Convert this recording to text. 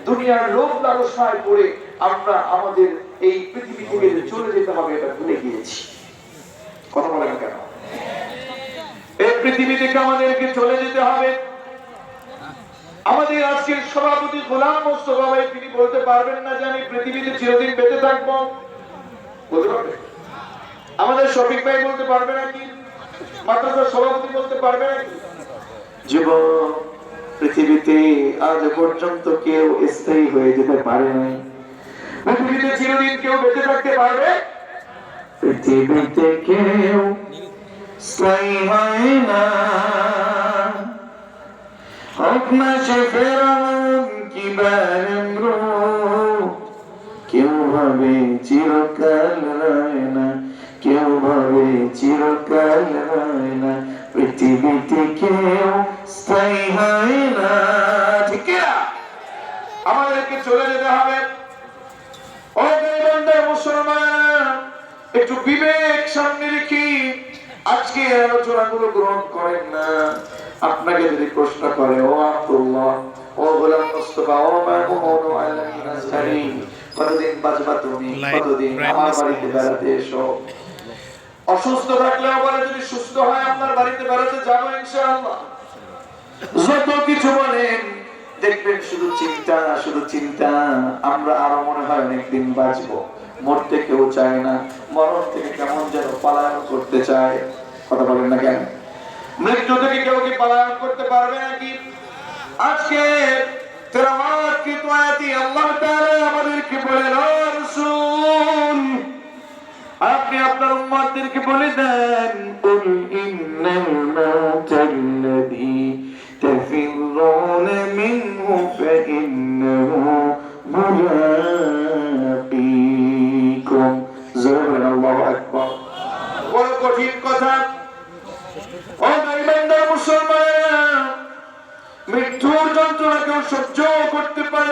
দুনিয়ার লোভ লালসায় পড়ে আমরা আমাদের এই পৃথিবী থেকে চলে যেতে হবে এটা ভুলে গিয়েছি। কথা বলেন কেন? এই পৃথিবী থেকে আমাদেরকে চলে যেতে হবে। আমাদের আজকের সভাপতি গোলাম মোস্তফা ভাই তিনি বলতে পারবেন না যে আমি পৃথিবীতে চিরদিন বেঁচে থাকবো, বলতে পারবে? আমাদের শফিক ভাই বলতে পারবে নাকি? মাদ্রাসার সভাপতি বলতে পারবে নাকি? যুবক, পৃথিবীতে আজ পর্যন্ত কেউ স্থায়ী হয়ে যেতে পারে নাই। পৃথিবীতে চিরদিন কেউ বেঁচে থাকতে পারবে? পৃথিবীতে কেউ স্থায়ী হয় না, হোক না সে ফেরাউন কিংবা নমরুদ। কেউ ভাবে চিরকাল রয় না, কেউ ভাবে চিরকাল রয় না, পৃথিবীতে কেউ স্থায়ী হয় না। ঠিক না? আমাদেরকে চলে যেতে হবে। ও গাইবান্ধার মুসলমান, একটু বিবেক সামনে রেখে আজকে আলোচনাগুলো গ্রহণ করেন না। আপনাকে যদি প্রশ্ন করে, ও আব্দুল্লাহ, ও গোলাম মুস্তাফা, ও মামুন, ও আলামিন আজহারি, কতদিন বাঁচবা তুমি? কতদিন? আমার বাড়িতে বেড়াতে এসো। অসুস্থ থাকলেও বলে যদি সুস্থ হয় আপনার বাড়িতে বেড়াতে যাবো ইনশাআল্লাহ। যত কিছু বলেন দেখবেন শুধু চিন্তা, শুধু চিন্তা। আমরা আরো মনে হয় অনেকদিন বাঁচবো। মরতে কেউ চায় না, মরণ থেকে কেমন যেন পলায়ন করতে চায়। কথা বলেন না কেন? মৃত্যু থেকে কেউ কি পলায়ন করতে পারবে নাকি? আজকে তেলাওয়াতকৃত আয়াতে আল্লাহ তাআলা আমাদেরকে বলেন, ও রাসূল আপনি আপনার উম্মতদেরকে বলে দেন, কুল ইন্নাল মাউতাল্লাযী তাফিরুনা মিনহু ফাইন্নাহু মুলাকীকুম। জোরে আল্লাহু আকবার। বড় কঠিন কথা। ও গাইবান্ধার মুসলমান, মৃত্যুর যন্ত্রণা কেউ সহ্য করতে পারে